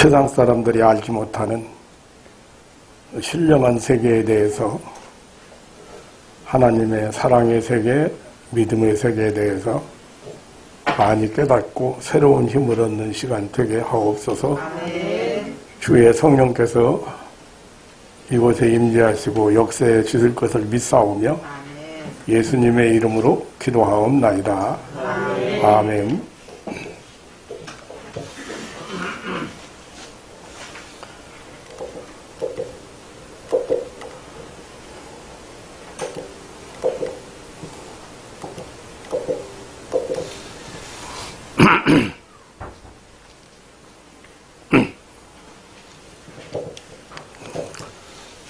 세상 사람들이 알지 못하는 신령한 세계에 대해서, 하나님의 사랑의 세계, 믿음의 세계에 대해서 많이 깨닫고 새로운 힘을 얻는 시간 되게 하옵소서. 주의 성령께서 이곳에 임재하시고 역사에 주실 것을 믿사오며 예수님의 이름으로 기도하옵나이다. 아멘.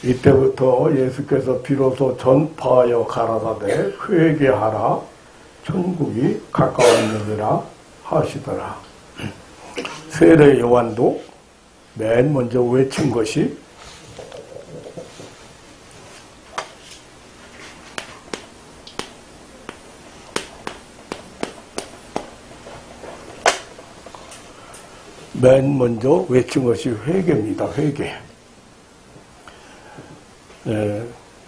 이때부터 예수께서 비로소 전파하여 가라사대 회개하라 천국이 가까웠느니라 하시더라. 세례 요한도 맨 먼저 외친 것이 회개입니다. 회개.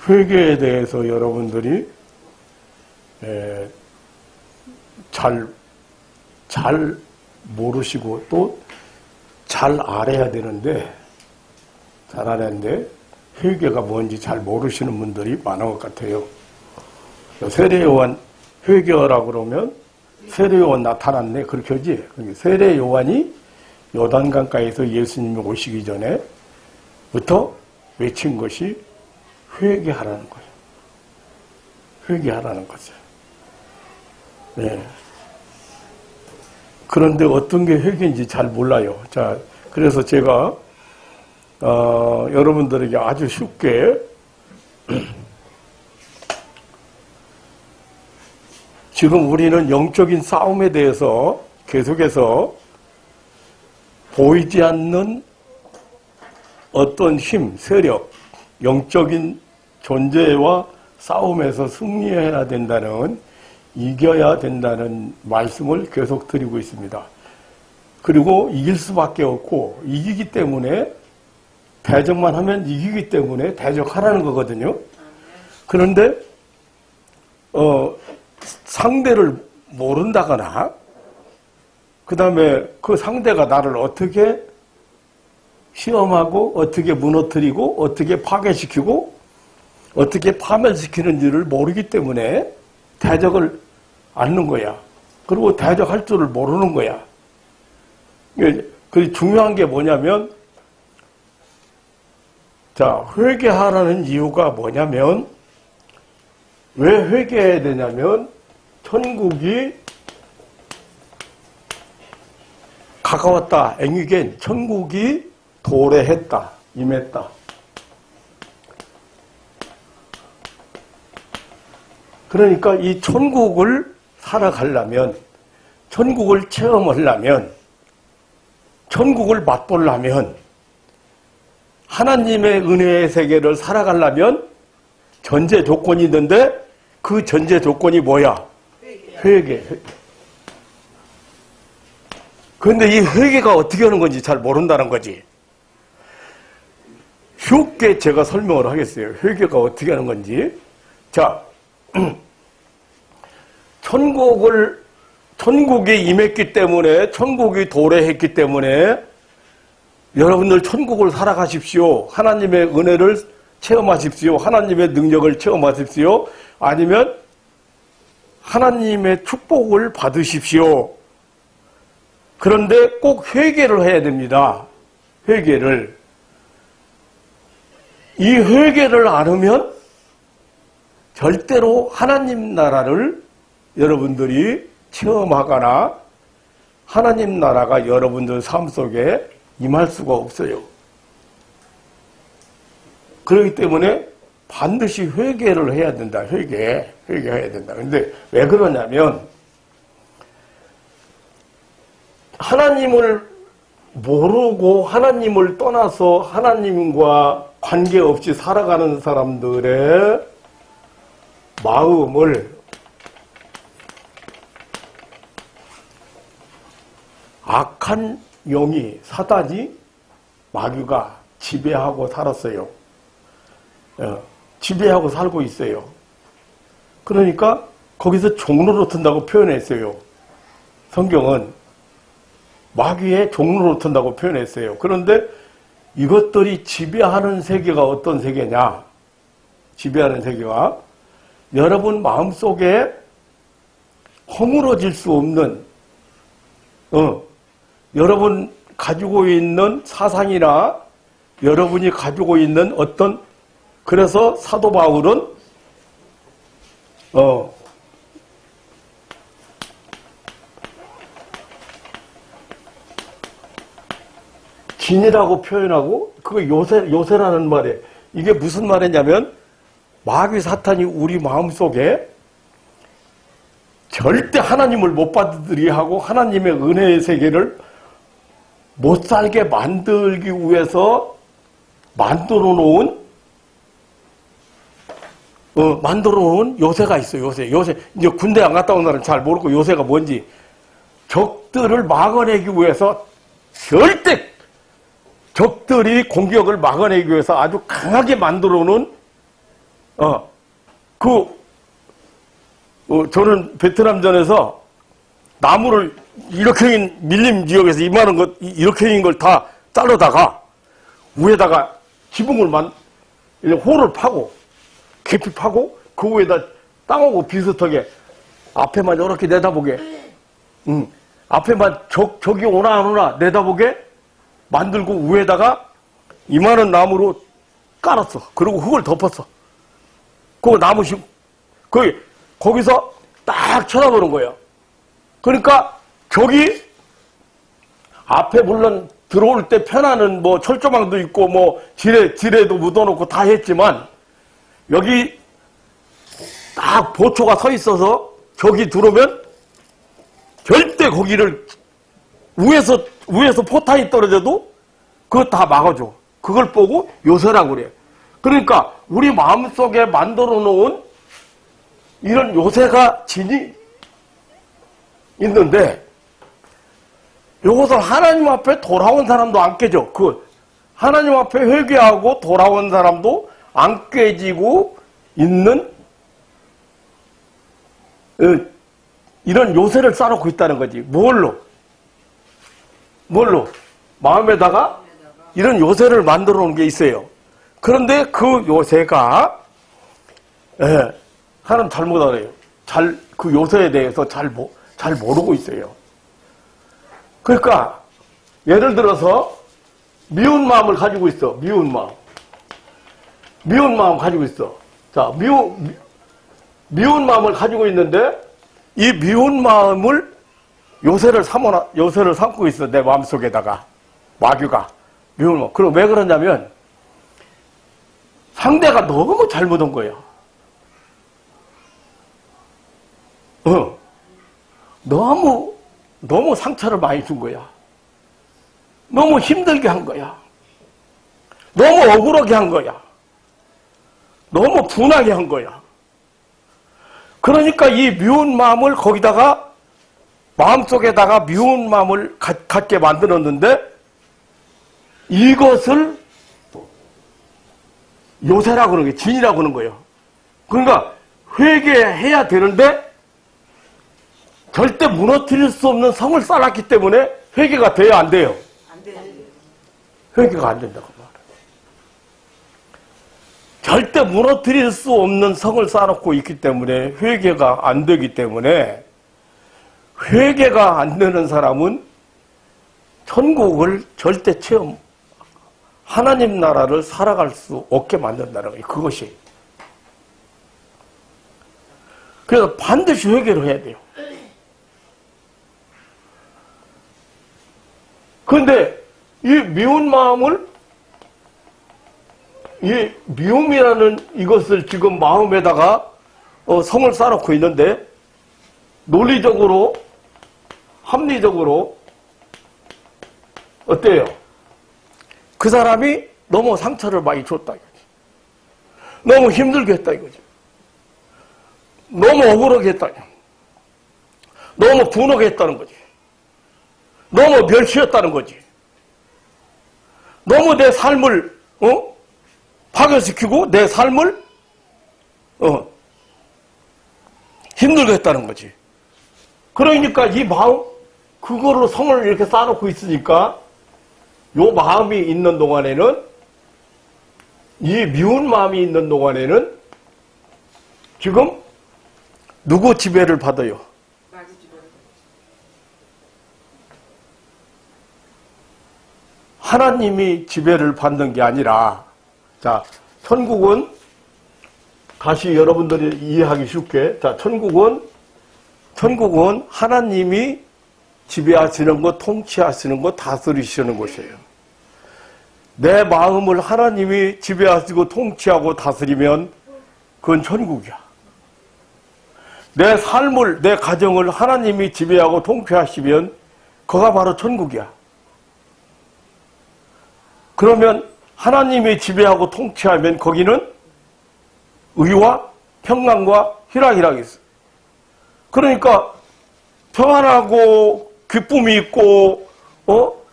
회개에 대해서 여러분들이 잘 모르시고 또 잘 알아야 되는데, 잘 알았는데 회개가 뭔지 잘 모르시는 분들이 많은 것 같아요. 세례요한 회개하라 그러면 세례요한 나타났네 그렇게 하지. 세례요한이 요단강가에서 예수님이 오시기 전에부터 외친 것이 회개하라는 거예요. 회개하라는 거죠. 네. 그런데 어떤 게 회개인지 잘 몰라요. 자, 그래서 제가 여러분들에게 아주 쉽게 지금 우리는 영적인 싸움에 대해서 계속해서 보이지 않는 어떤 힘, 세력, 영적인 존재와 싸움에서 승리해야 된다는, 이겨야 된다는 말씀을 계속 드리고 있습니다. 그리고 이길 수밖에 없고, 이기기 때문에, 대적만 하면 이기기 때문에 대적하라는 거거든요. 그런데 상대를 모른다거나, 그 다음에 그 상대가 나를 어떻게 시험하고 어떻게 무너뜨리고 어떻게 파괴시키고 어떻게 파멸시키는지를 모르기 때문에 대적을 않는 거야. 그리고 대적할 줄을 모르는 거야. 그 중요한 게 뭐냐면, 자, 회개하라는 이유가 뭐냐면, 왜 회개해야 되냐면 천국이 가까웠다. 앵이겐 천국이 도래했다. 임했다. 그러니까 이 천국을 살아가려면, 천국을 체험하려면, 천국을 맛보려면, 하나님의 은혜의 세계를 살아가려면 전제 조건이 있는데, 그 전제 조건이 뭐야? 회개. 그런데 이 회개가 어떻게 하는 건지 잘 모른다는 거지. 쉽게 제가 설명을 하겠어요. 회개가 어떻게 하는 건지. 자, 천국이 임했기 때문에, 천국이 도래했기 때문에 여러분들 천국을 살아가십시오. 하나님의 은혜를 체험하십시오. 하나님의 능력을 체험하십시오. 아니면 하나님의 축복을 받으십시오. 그런데 꼭 회개를 해야 됩니다. 회개를. 이 회개를 안 하면 절대로 하나님 나라를 여러분들이 체험하거나 하나님 나라가 여러분들 삶 속에 임할 수가 없어요. 그렇기 때문에 반드시 회개를 해야 된다. 회개해야 된다. 근데 왜 그러냐면, 하나님을 모르고 하나님을 떠나서 하나님과 관계없이 살아가는 사람들의 마음을 악한 영이, 사단이 마귀가 지배하고 살았어요. 지배하고 살고 있어요. 그러니까 거기서 종로로 튼다고 표현했어요. 성경은 마귀의 종로로 튼다고 표현했어요. 그런데 이것들이 지배하는 세계가 어떤 세계냐? 지배하는 세계가 여러분 마음속에 허물어질 수 없는 여러분 가지고 있는 사상이나 여러분이 가지고 있는 어떤 그래서 사도 바울은 진이라고 표현하고 그거 요새라는 말에 이게 무슨 말이냐면 마귀 사탄이 우리 마음속에 절대 하나님을 못 받으리 하고 하나님의 은혜의 세계를 못 살게 만들기 위해서 만들어 놓은 요새가 있어요. 요새 이제 군대 안 갔다 온 사람은 잘 모르고 요새가 뭔지 적들을 막아내기 위해서 절대 적들이 공격을 막아내기 위해서 아주 강하게 만들어 놓은 저는 베트남전에서 나무를 이렇게 밀림 지역에서 이만한 것 이렇게인 걸 다 자르다가 위에다가 지붕을 홀을 파고 깊이 파고 그 위에다 땅하고 비슷하게 앞에만 이렇게 내다보게 앞에만 적이 오나 안 오나 내다보게 만들고 위에다가 이만한 나무로 깔았어. 그리고 흙을 덮었어. 그 나무 거기서 딱 쳐다보는 거예요. 그러니까 적이 앞에 물론 들어올 때 편하는 뭐 철조망도 있고 뭐 지뢰도 묻어놓고 다 했지만 여기 딱 보초가 서 있어서 적이 들어오면 절대 거기를 위에서 포탄이 떨어져도 그거 다 막아줘. 그걸 보고 요새라고 그래. 그러니까 우리 마음속에 만들어 놓은 이런 요새가 진이 있는데 요것을 하나님 앞에 돌아온 사람도 안 깨져. 하나님 앞에 회개하고 돌아온 사람도 안 깨지고 있는 이런 요새를 쌓아놓고 있다는 거지. 뭘로? 마음에다가 이런 요새를 만들어 놓은 게 있어요. 그런데 그 요새가 하나님 잘못 알아요. 그 요새에 대해서 잘 모르고 있어요. 그러니까 예를 들어서 미운 마음을 가지고 있어. 미운 마음 가지고 있어. 자, 미운 마음을 가지고 있는데 이 미운 마음을 요새를 삼고 있어. 내 마음속에다가 마귀가 미운 마음. 그럼 왜 그러냐면 상대가 너무 잘못한 거예요. 너무 상처를 많이 준 거야. 너무 힘들게 한 거야. 너무 억울하게 한 거야. 너무 분하게 한 거야. 그러니까 이 미운 마음을 거기다가 마음속에다가 미운 마음을 갖게 만들었는데 이것을 요새라고 그러는 거예요. 진이라고 그러는 거예요. 그러니까 회개해야 되는데 절대 무너뜨릴 수 없는 성을 쌓았기 때문에 회개가 돼요, 안 돼요? 안 돼요. 회개가 안 된다고 말해요. 절대 무너뜨릴 수 없는 성을 쌓아놓고 있기 때문에 회개가 안 되기 때문에 회개가 안 되는 사람은 천국을 절대 하나님 나라를 살아갈 수 없게 만든다는 거예요. 그것이. 그래서 반드시 회개를 해야 돼요. 그런데 이 미운 마음을 이 미움이라는 이것을 지금 마음에다가 성을 쌓아놓고 있는데 논리적으로 합리적으로 어때요? 그 사람이 너무 상처를 많이 줬다 이거지. 너무 힘들게 했다 이거지. 너무 억울하게 했다. 너무 분하게 했다는 거지. 너무 멸시했다는 거지. 너무 내 삶을 파괴시키고 내 삶을 힘들게 했다는 거지. 그러니까 이 마음, 그거로 성을 이렇게 쌓아놓고 있으니까 요 마음이 있는 동안에는, 이 미운 마음이 있는 동안에는 지금 누구 지배를 받아요? 하나님이 지배를 받는 게 아니라, 자, 천국은 다시 여러분들이 이해하기 쉽게, 자, 천국은 하나님이 지배하시는 것, 통치하시는 것, 다스리시는 것이에요. 내 마음을 하나님이 지배하시고 통치하고 다스리면 그건 천국이야. 내 삶을, 내 가정을 하나님이 지배하고 통치하시면 그가 바로 천국이야. 그러면 하나님이 지배하고 통치하면 거기는 의와 평강과 희락이라고 있어. 그러니까 평안하고 기쁨이 있고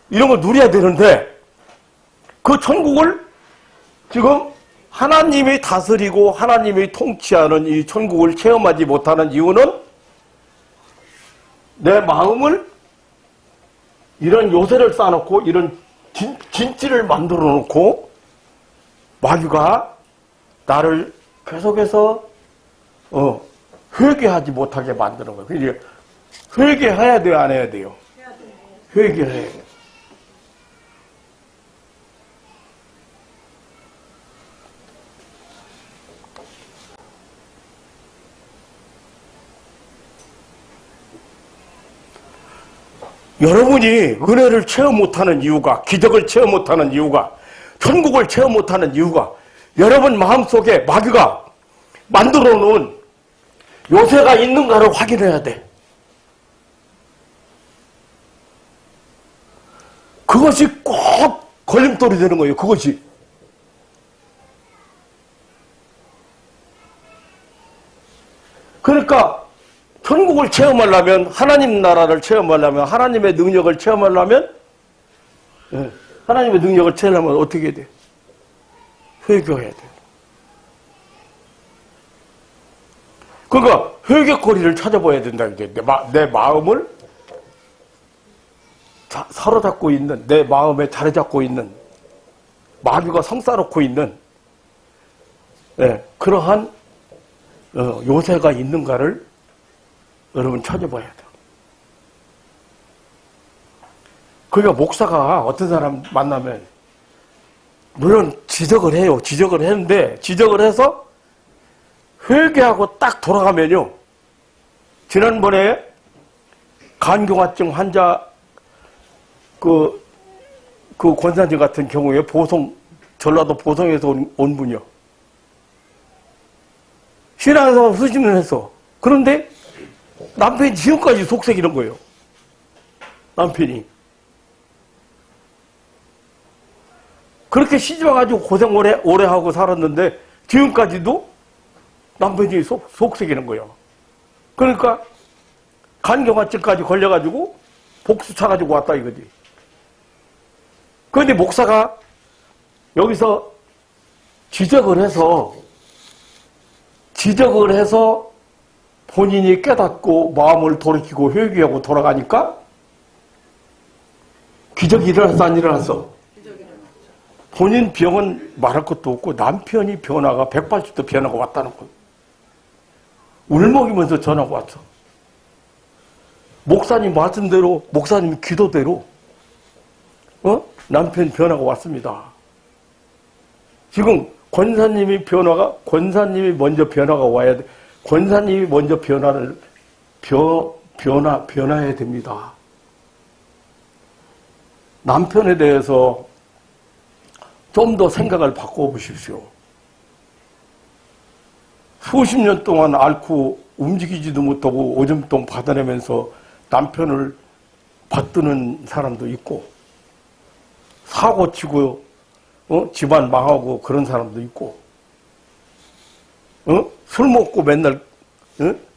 이런 걸 누려야 되는데, 그 천국을 지금 하나님이 다스리고 하나님이 통치하는 이 천국을 체험하지 못하는 이유는 내 마음을 이런 요새를 쌓아놓고 이런 진지를 만들어 놓고 마귀가 나를 계속해서 회개하지 못하게 만드는 거예요. 그러니까 회개해야 돼요, 안 해야 돼요? 회개해야 돼요. 여러분이 은혜를 체험 못하는 이유가, 기적을 체험 못하는 이유가, 천국을 체험 못하는 이유가, 여러분 마음속에 마귀가 만들어 놓은 요새가 있는가를 확인해야 돼. 그것이 꼭 걸림돌이 되는 거예요. 그것이. 그러니까 천국을 체험하려면, 하나님 나라를 체험하려면, 하나님의 능력을 체험하려면, 하나님의 능력을 체험하려면 어떻게 해야 돼? 회개해야 돼. 그러니까 회개거리를 찾아봐야 된다. 이게 내 마음을 사로잡고 있는, 내 마음에 자리 잡고 있는, 마귀가 성사놓고 있는 그러한 요새가 있는가를 여러분 찾아봐야 돼요. 그러니까 목사가 어떤 사람 만나면 물론 지적을 해요. 지적을 했는데, 지적을 해서 회개하고 딱 돌아가면요, 지난번에 간경화증 환자 그 권사님 같은 경우에 전라도 보성에서 온 분이요. 신앙생활 수신을 했어. 그런데 남편이 지금까지 속색이는 거예요. 남편이. 그렇게 시집와가지고 고생 오래 하고 살았는데 지금까지도 남편이 속색이는 거예요. 그러니까 간경화증까지 걸려가지고 복수 차가지고 왔다 이거지. 그런데 목사가 여기서 지적을 해서 본인이 깨닫고 마음을 돌이키고 회개하고 돌아가니까 기적이 일어났어, 안 일어났어? 본인 병은 말할 것도 없고 남편이 변화가 180도 변화가 왔다는 거예요. 울먹이면서 전화가 왔어. 목사님 말씀대로, 목사님 기도대로 남편 변화가 왔습니다. 지금 권사님이 먼저 변화가 와야 돼. 권사님이 먼저 변화해야 됩니다. 남편에 대해서 좀 더 생각을 바꿔보십시오. 수십 년 동안 앓고 움직이지도 못하고 오줌통 받아내면서 남편을 받드는 사람도 있고, 사고치고 집안 망하고 그런 사람도 있고, 술 먹고 맨날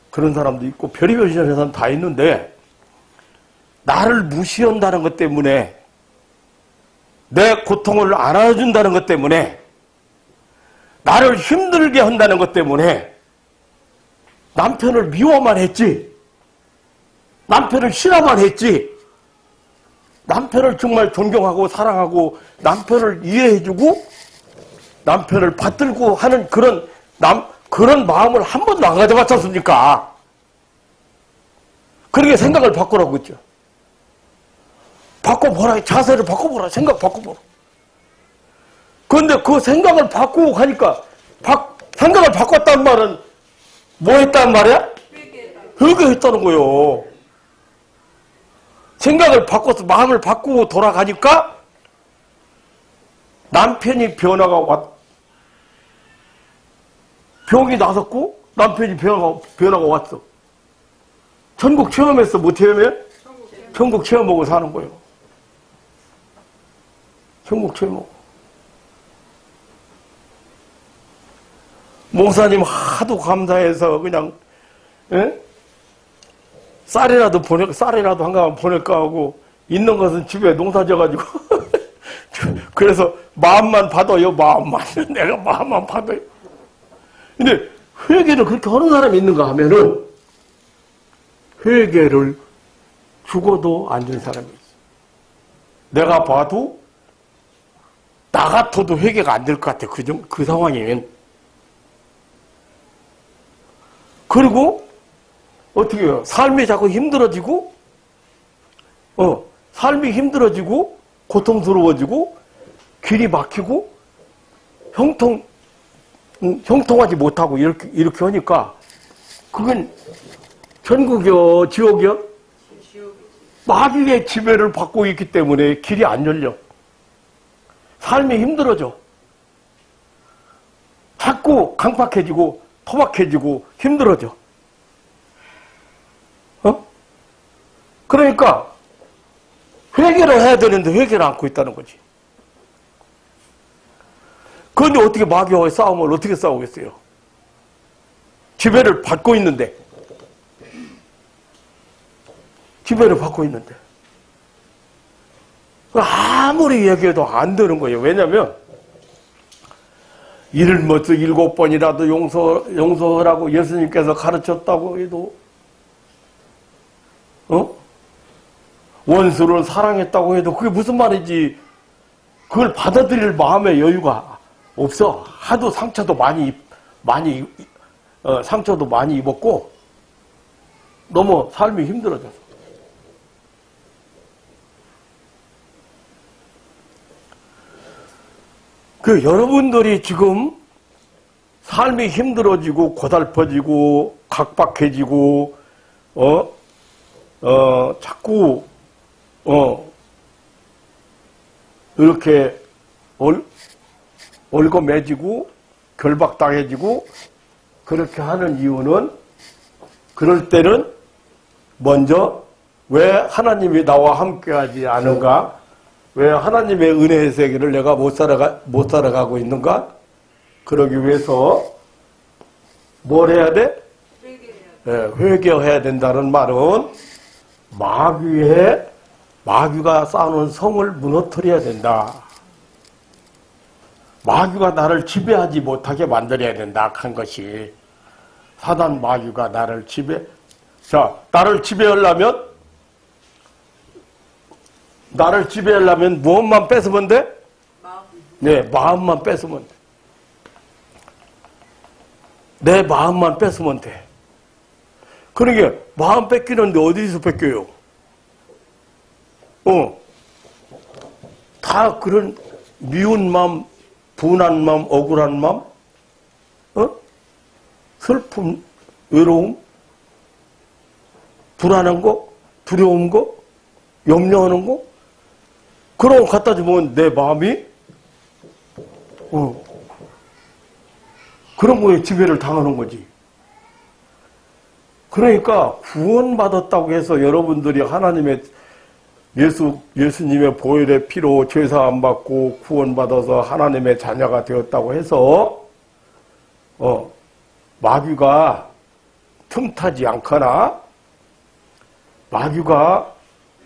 그런 사람도 있고, 별의별 사람 다 있는데, 나를 무시한다는 것 때문에 내 고통을 알아준다는 것 때문에, 나를 힘들게 한다는 것 때문에 남편을 미워만 했지, 남편을 싫어만 했지, 남편을 정말 존경하고 사랑하고 남편을 이해해주고 남편을 받들고 하는 그런 마음을 한 번도 안 가져봤지 않습니까? 그렇게 생각을 바꾸라고 했죠. 바꿔보라. 자세를 바꿔보라. 생각 바꿔보라. 그런데 그 생각을 바꾸고 가니까 생각을 바꿨단 말은 뭐 했단 말이야? 회개했다는 거요. 생각을 바꿔서 마음을 바꾸고 돌아가니까 남편이 병이 나섰고 남편이 변화가 왔어. 천국 체험했어. 뭐 체험해? 천국 체험하고 사는 거예요. 천국 체험하고. 목사님 하도 감사해서 그냥 쌀이라도 한가만 보낼까 하고 있는 것은 집에 농사 져가지고 그래서 마음만 받아요. 마음만. 내가 마음만 받아요. 근데 회개를 그렇게 하는 사람이 있는가 하면은 회개를 죽어도 안 준 사람이 있어. 내가 봐도 나 같아도 회개가 안 될 것 같아. 그 상황이면. 그리고 어떻게 해요? 삶이 자꾸 힘들어지고 삶이 힘들어지고 고통스러워지고 길이 막히고 형통하지 못하고 이렇게 하니까 그건 천국이요, 지옥이요? 마귀의 지배를 받고 있기 때문에 길이 안 열려. 삶이 힘들어져. 자꾸 강팍해지고 토박해지고 힘들어져. 그러니까 회개를 해야 되는데 회개를 않고 있다는 거지. 그런데 어떻게 마귀와의 싸움을 어떻게 싸우겠어요? 지배를 받고 있는데. 지배를 받고 있는데. 아무리 얘기해도 안 되는 거예요. 왜냐면 이를 뭐서 7번이라도 용서하라고 예수님께서 가르쳤다고 해도 원수를 사랑했다고 해도 그게 무슨 말이지. 그걸 받아들일 마음의 여유가 없어. 하도 상처도 상처도 많이 입었고 너무 삶이 힘들어져서. 여러분들이 지금 삶이 힘들어지고 고달퍼지고 각박해지고 자꾸 이렇게 얽어매지고 결박당해지고 그렇게 하는 이유는 그럴 때는 먼저 왜 하나님이 나와 함께하지 않은가? 왜 하나님의 은혜의 세계를 내가 못 살아가고 있는가? 그러기 위해서 뭘 해야 돼? 회개해야 된다는 말은 마귀가 쌓아놓은 성을 무너뜨려야 된다. 마귀가 나를 지배하지 못하게 만들어야 된다 한 것이 사단 마귀가 나를 나를 지배하려면 무엇만 뺏으면 돼? 네, 마음만 뺏으면 돼. 내 마음만 뺏으면 돼. 그러니까 마음 뺏기는데 어디서 뺏겨요? 다 그런 미운 마음, 분한 마음, 억울한 마음, 슬픔, 외로움, 불안한 거, 두려운 거, 염려하는 거, 그런 거 갖다 주면 내 마음이 그런 거에 지배를 당하는 거지. 그러니까 구원받았다고 해서 여러분들이 하나님의 예수님의 보혈의 피로 죄사함 받고 구원받아서 하나님의 자녀가 되었다고 해서 마귀가 틈타지 않거나 마귀가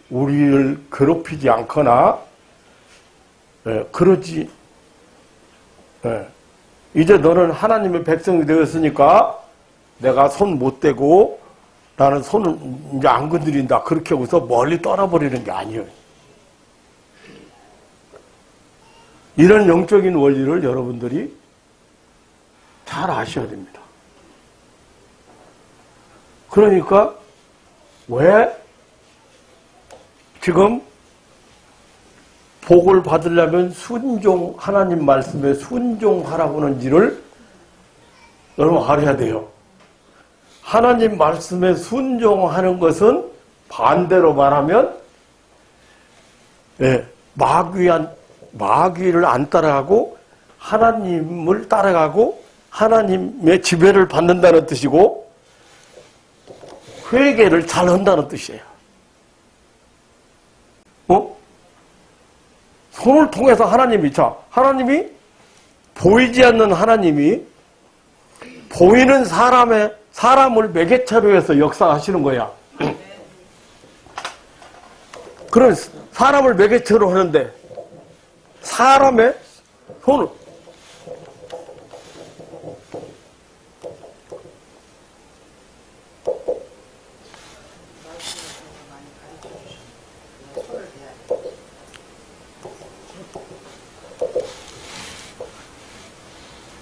우리를 괴롭히지 않거나 그러지. 이제 너는 하나님의 백성이 되었으니까 내가 손 못 대고 나는 손을 이제 안 건드린다. 그렇게 하고서 멀리 떠나버리는 게 아니에요. 이런 영적인 원리를 여러분들이 잘 아셔야 됩니다. 그러니까 왜 지금 복을 받으려면 하나님 말씀에 순종하라고 하는지를 여러분 알아야 돼요. 하나님 말씀에 순종하는 것은 반대로 말하면 마귀를 안 따라가고 하나님을 따라가고 하나님의 지배를 받는다는 뜻이고 회개를 잘 한다는 뜻이에요. 손을 통해서 하나님이 보이지 않는 하나님이 보이는 사람을 매개체로 해서 역사하시는 거야. 그런 사람을 매개체로 하는데 사람의 손을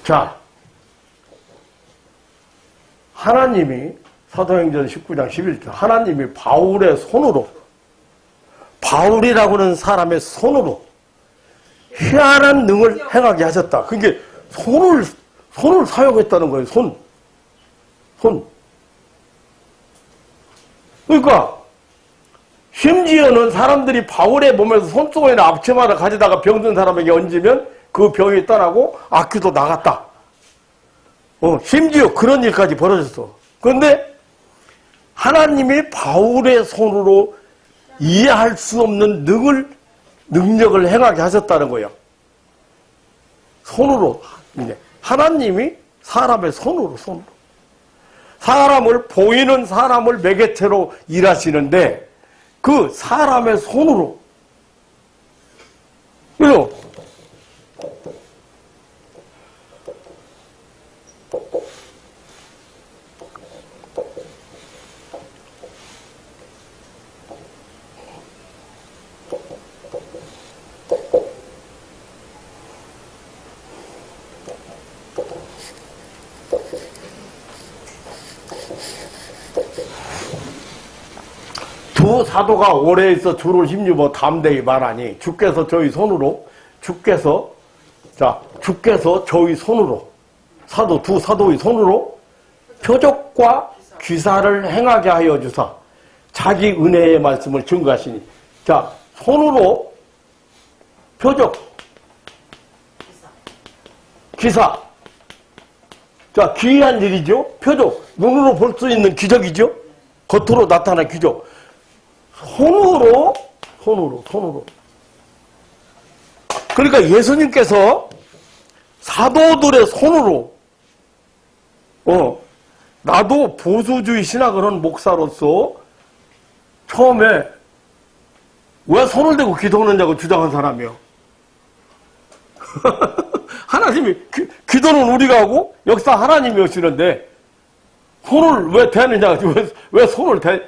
자, 하나님이 사도행전 19장 11절 하나님이 바울의 손으로 바울이라고 하는 사람의 손으로 희한한 능을 행하게 하셨다. 그게 손을 사용했다는 거예요. 손. 그러니까 심지어는 사람들이 바울의 몸에서 손수건이나 앞치마를 가져다가 병든 사람에게 얹으면 그 병이 떠나고 악귀도 나갔다. 심지어 그런 일까지 벌어졌어. 그런데 하나님이 바울의 손으로 이해할 수 없는 능력을 행하게 하셨다는 거예요. 손으로. 하나님이 사람의 손으로. 보이는 사람을 매개체로 일하시는데 그 사람의 손으로. 그래서 두 사도가 오래 있어 주를 힘입어 담대히 말하니 주께서 저희 손으로 주께서 저희 손으로 두 사도의 손으로 표적과 귀사를 행하게 하여 주사 자기 은혜의 말씀을 증거하시니 자 손으로 표적 귀사 자 귀한 일이죠. 표적 눈으로 볼 수 있는 기적이죠. 겉으로 나타난 기적 손으로. 그러니까 예수님께서 사도들의 손으로, 나도 보수주의 신학을 한 목사로서 처음에 왜 손을 대고 기도하느냐고 주장한 사람이요. 하나님이, 기도는 우리가 하고 역사 하나님이 하시는데 손을 왜 대느냐, 왜 손을 대,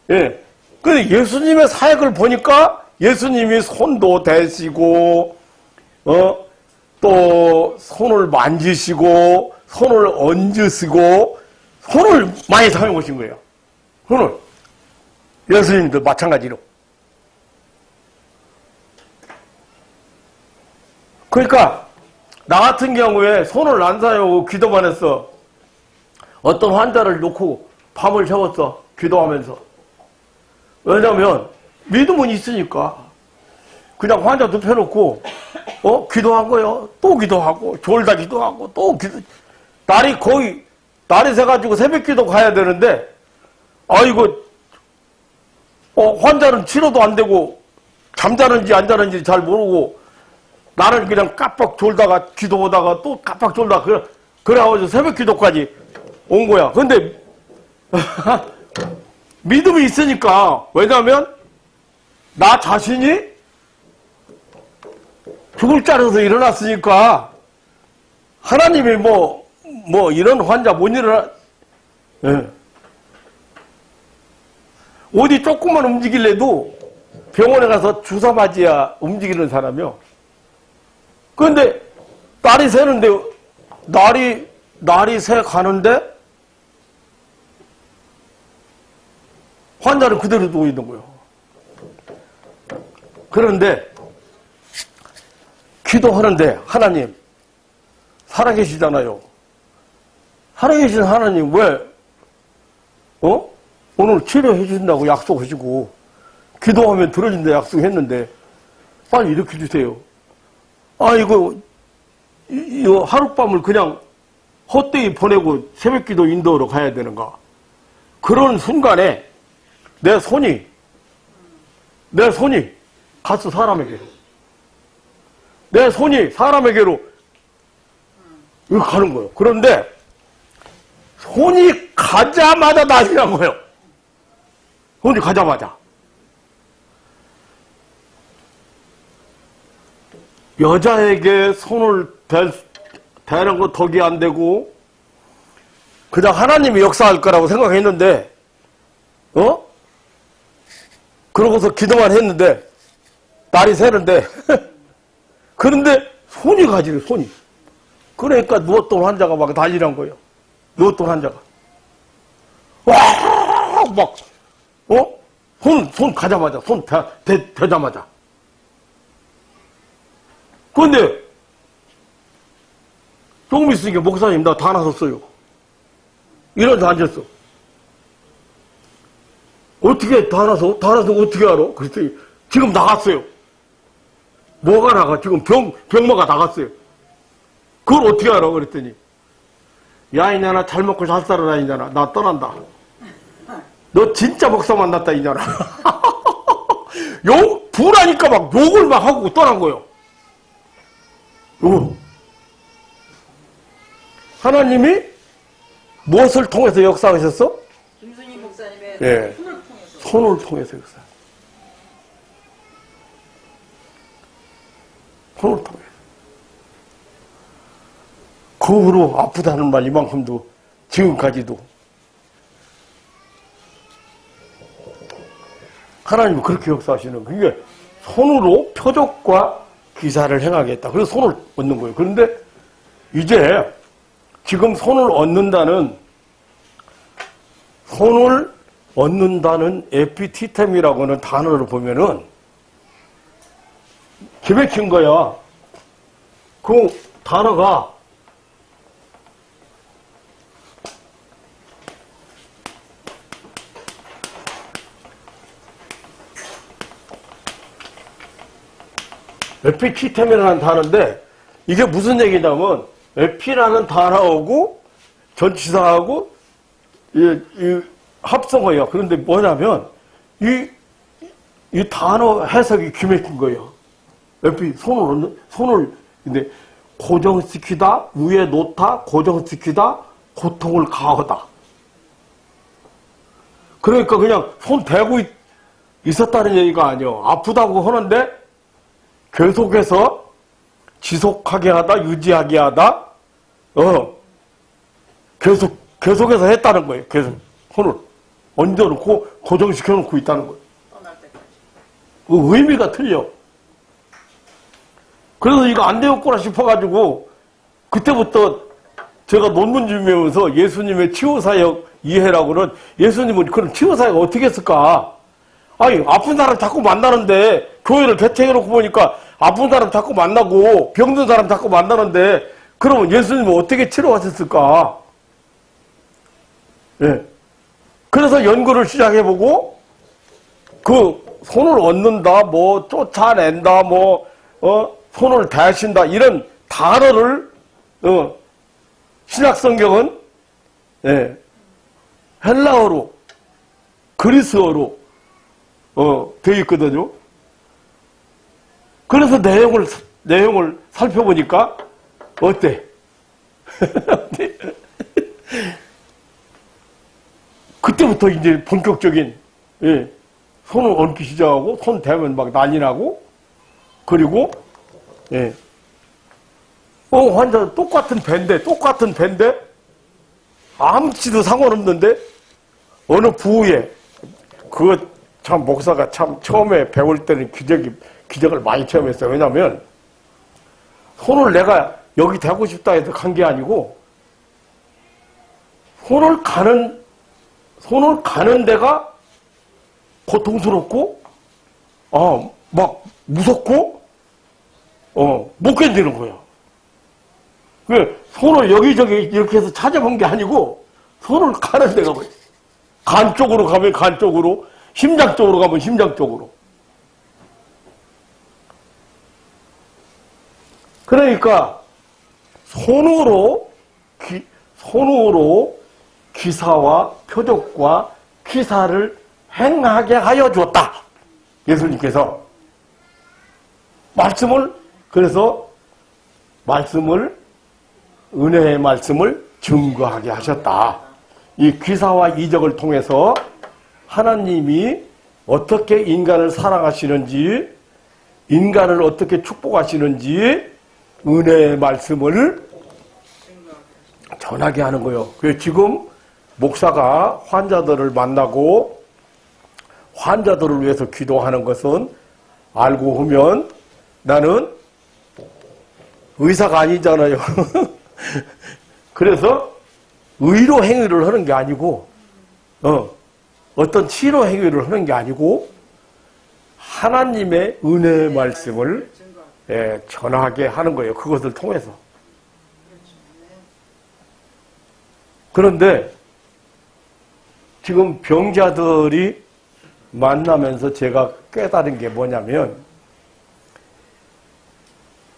예. 근데 예수님의 사역을 보니까 예수님이 손도 대시고, 또 손을 만지시고, 손을 얹으시고, 손을 많이 사용하신 거예요. 손을. 예수님도 마찬가지로. 그러니까, 나 같은 경우에 손을 안 사용하고 기도만 했어. 어떤 환자를 놓고 밤을 새웠어. 기도하면서. 왜냐면 믿음은 있으니까 그냥 환자 눕혀놓고 기도한 거요. 또 기도하고 졸다 기도하고 또 기도. 날이 새가지고 새벽 기도 가야 되는데 환자는 치료도 안 되고 잠자는지 안 자는지 잘 모르고 나는 그냥 깜빡 졸다가 기도하다가 또 깜빡 졸다가 그래가지고 새벽 기도까지 온 거야. 근데 믿음이 있으니까. 왜냐하면 나 자신이 죽을 자리에서 일어났으니까 하나님이 이런 환자 못 일어나, 예. 어디 조금만 움직일래도 병원에 가서 주사 맞아야 움직이는 사람이요. 그런데 날이 새는데, 날이 새 가는데 환자는 그대로 누워 있는 거예요. 그런데 기도하는데 하나님 살아계시잖아요. 살아계신 하나님 왜 오늘 치료해 주신다고 약속하시고 기도하면 들어준다 약속했는데 빨리 일으켜 주세요. 이거 하룻밤을 그냥 헛되이 보내고 새벽기도 인도하러 가야 되는가. 그런 순간에 내 손이 갔어, 사람에게. 내 손이 사람에게로 이렇게 가는 거예요. 그런데 손이 가자마자 난리 난 거예요. 손이 가자마자. 여자에게 손을 대는 거 덕이 안 되고 그냥 하나님이 역사할 거라고 생각했는데 그러고서 기도만 했는데 날이 새는데 그런데 손이 가지래, 손이. 그러니까 누웠던 환자가 막 난리난 거예요. 누웠던 환자가 막 손 가자마자, 손 대자마자. 그런데 조금 있으니까 목사님 나 다 나섰어요. 이러면서 앉았어. 어떻게 다 나서 어떻게 알아? 그랬더니 지금 나갔어요. 뭐가 나가? 지금 병마가 나갔어요. 그걸 어떻게 알아? 그랬더니 야 이년아 잘 먹고 잘 살아라 이년아 나 떠난다. 너 진짜 목사 만났다 이년아. 부라니까 막 욕을 막 하고 떠난 거예요. 하나님이 무엇을 통해서 역사하셨어? 김순희 목사님의 예. 손을 통해서 역사. 손을 통해서. 그 후로 아프다는 말 이만큼도 지금까지도 하나님은 그렇게 역사하시는 거예요. 그게 손으로 표적과 기사를 행하겠다. 그래서 손을 얻는 거예요. 그런데 이제 지금 손을 얻는다는 에피티템이라고 하는 단어를 보면은 기맥힌 거야. 그 단어가 에피티템이라는 단어인데 이게 무슨 얘기냐면 에피라는 단어하고 전치사하고 이 합성어예요. 그런데 뭐냐면 이 단어 해석이 기맥힌 거예요. 에피 손을 근데 고정시키다, 위에 놓다, 고정시키다, 고통을 가하다. 그러니까 그냥 손 대고 있었다는 얘기가 아니에요. 아프다고 하는데 계속해서 지속하게 하다, 유지하게 하다, 계속해서 했다는 거예요. 계속 손을 얹어놓고 고정시켜놓고 있다는 거예요. 떠날 때까지. 그 의미가 틀려. 그래서 이거 안 되었구나 싶어가지고 그때부터 제가 논문 준비하면서 예수님의 치유사역 이해라고는 예수님은 그럼 치유사역 어떻게 했을까? 아니 아픈 사람 자꾸 만나는데 교회를 개최해놓고 보니까 아픈 사람 자꾸 만나고 병든 사람 자꾸 만나는데 그러면 예수님은 어떻게 치료하셨을까? 예. 그래서 연구를 시작해보고 그 손을 얻는다, 뭐 쫓아낸다, 손을 대신다 이런 단어를 신약성경은 예, 헬라어로 그리스어로 되어 있거든요. 그래서 내용을 살펴보니까 어때? 그때부터 이제 본격적인 손을 얹기 시작하고 손 대면 막 난리 나고 그리고 예. 환자 똑같은 배인데 아무치도 상관없는데 어느 부후에 그거 참 목사가 참 처음에 배울 때는 기적을 많이 체험했어요. 왜냐하면 손을 내가 여기 대고 싶다 해서 간 게 아니고 손을 가는 데가 고통스럽고 막 무섭고 못 견디는 거예요. 그 손을 여기저기 이렇게 해서 찾아본 게 아니고 손을 가는 데가 뭐예요. 간 쪽으로 가면 간 쪽으로, 심장 쪽으로 가면 심장 쪽으로. 그러니까 손으로 기사와 표적과 기사를 행하게 하여 주었다. 예수님께서 은혜의 말씀을 증거하게 하셨다. 이 기사와 이적을 통해서 하나님이 어떻게 인간을 사랑하시는지, 인간을 어떻게 축복하시는지 은혜의 말씀을 전하게 하는 거예요. 그래서 지금 목사가 환자들을 만나고 환자들을 위해서 기도하는 것은 알고 보면 나는 의사가 아니잖아요. 그래서 의료 행위를 하는 게 아니고 어떤 치료 행위를 하는 게 아니고 하나님의 은혜의 말씀을 전하게 하는 거예요. 그것을 통해서. 그런데 지금 병자들이 만나면서 제가 깨달은 게 뭐냐면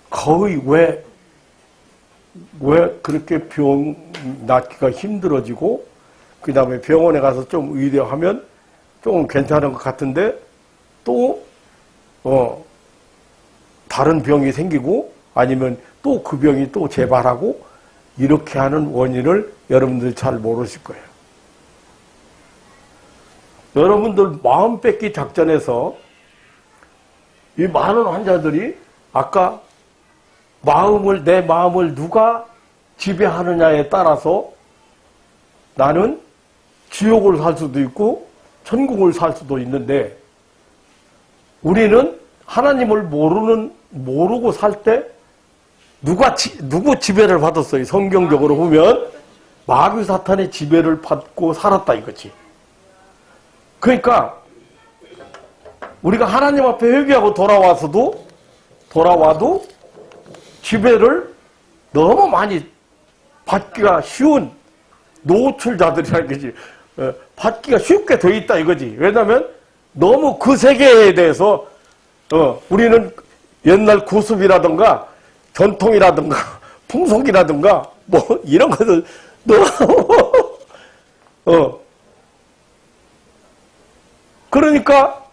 거의 왜 그렇게 병 낫기가 힘들어지고 그 다음에 병원에 가서 좀 의대하면 좀 괜찮은 것 같은데 또 다른 병이 생기고 아니면 또 그 병이 또 재발하고 이렇게 하는 원인을 여러분들 잘 모르실 거예요. 여러분들 마음 뺏기 작전에서 이 많은 환자들이 아까 내 마음을 누가 지배하느냐에 따라서 나는 지옥을 살 수도 있고 천국을 살 수도 있는데 우리는 하나님을 모르고 살 때 누구 지배를 받았어요? 성경적으로 보면 마귀 사탄의 지배를 받고 살았다 이거지. 그러니까 우리가 하나님 앞에 회개하고 돌아와도 지배를 너무 많이 받기가 쉬운 노출자들이라는 거지. 받기가 쉽게 돼 있다 이거지. 왜냐하면 너무 그 세계에 대해서 우리는 옛날 구습이라든가 전통이라든가 풍속이라든가 뭐 이런 것을 너무 그러니까